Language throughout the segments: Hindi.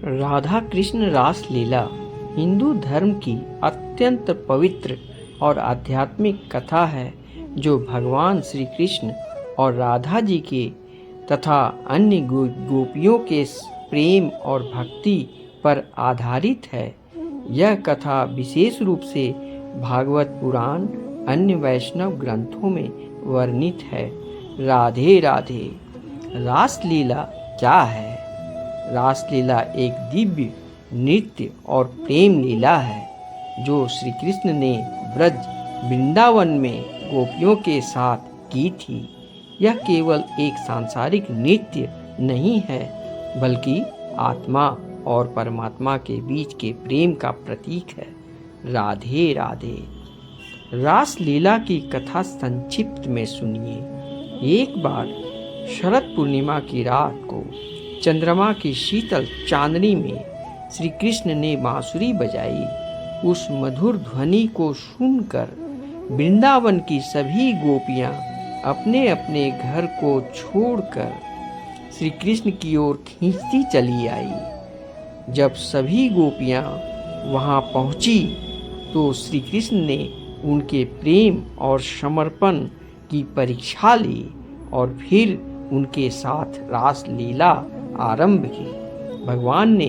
राधा कृष्ण रास लीला हिंदू धर्म की अत्यंत पवित्र और आध्यात्मिक कथा है, जो भगवान श्री कृष्ण और राधा जी के तथा अन्य गोपियों के प्रेम और भक्ति पर आधारित है। यह कथा विशेष रूप से भागवत पुराण अन्य वैष्णव ग्रंथों में वर्णित है। राधे राधे। रासलीला क्या है? रासलीला एक दिव्य नृत्य और प्रेम लीला है जो श्री कृष्ण ने ब्रज वृंदावन में गोपियों के साथ की थी। यह केवल एक सांसारिक नृत्य नहीं है, बल्कि आत्मा और परमात्मा के बीच के प्रेम का प्रतीक है। राधे राधे। रासलीला की कथा संक्षिप्त में सुनिए। एक बार शरद पूर्णिमा की रात को चंद्रमा की शीतल चांदनी में श्री कृष्ण ने बांसुरी बजाई। उस मधुर ध्वनि को सुनकर वृंदावन की सभी गोपियां अपने अपने घर को छोड़कर श्री कृष्ण की ओर खींचती चली आई। जब सभी गोपियां वहां पहुंची तो श्री कृष्ण ने उनके प्रेम और समर्पण की परीक्षा ली और फिर उनके साथ रास लीला आरंभ की। भगवान ने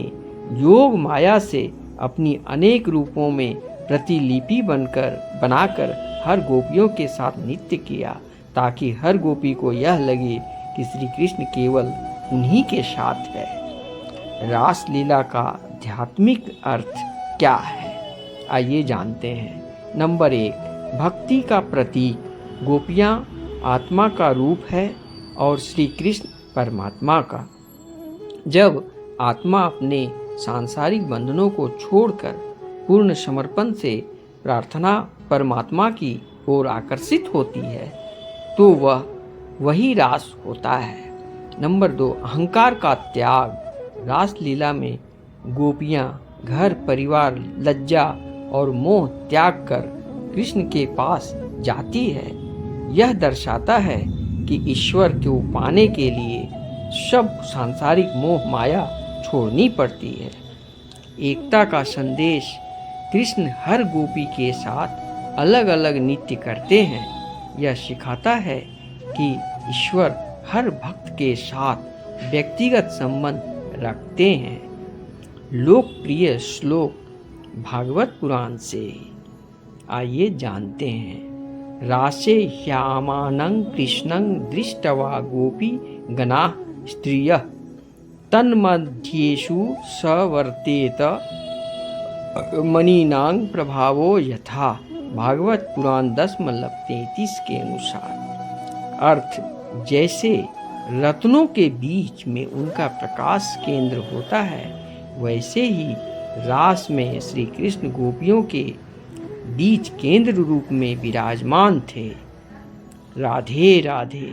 योग माया से अपनी अनेक रूपों में प्रतिलिपि बनाकर हर गोपियों के साथ नृत्य किया, ताकि हर गोपी को यह लगे कि श्री कृष्ण केवल उन्हीं के साथ है। रास लीला का आध्यात्मिक अर्थ क्या है, आइए जानते हैं। नंबर 1, भक्ति का प्रतीक। गोपियाँ आत्मा का रूप है और श्री कृष्ण परमात्मा का। जब आत्मा अपने सांसारिक बंधनों को छोड़कर पूर्ण समर्पण से प्रार्थना परमात्मा की ओर आकर्षित होती है, तो वह वही रास होता है। नंबर 2, अहंकार का त्याग। रास लीला में गोपियाँ घर परिवार लज्जा और मोह त्याग कर कृष्ण के पास जाती है। यह दर्शाता है कि ईश्वर को पाने के लिए सब सांसारिक मोह माया छोड़नी पड़ती है। एकता का संदेश। कृष्ण हर गोपी के साथ अलग अलग नृत्य करते हैं। यह सिखाता है कि ईश्वर हर भक्त के साथ व्यक्तिगत संबंध रखते हैं। लोकप्रिय श्लोक भागवत पुराण से, आइए जानते हैं। रासे ह्यामानं कृष्णं दृष्टवा गोपी गणाः स्त्रियः तन्मध्येषु सवर्तेत मणिनां प्रभावो यथा। भागवत पुराण 10:33 के अनुसार। अर्थ, जैसे रत्नों के बीच में उनका प्रकाश केंद्र होता है, वैसे ही रास में श्री कृष्ण गोपियों के बीच केंद्र रूप में विराजमान थे। राधे राधे।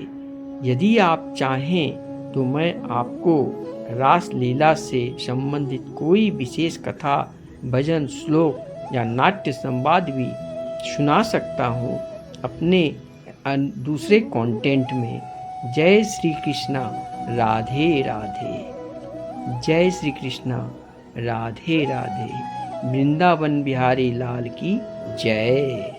यदि आप चाहें तो मैं आपको रास लीला से संबंधित कोई विशेष कथा, भजन, श्लोक या नाट्य संवाद भी सुना सकता हूँ अपने दूसरे कंटेंट में। जय श्री कृष्णा। राधे राधे। जय श्री कृष्णा। राधे राधे। वृंदावन बिहारी लाल की जय।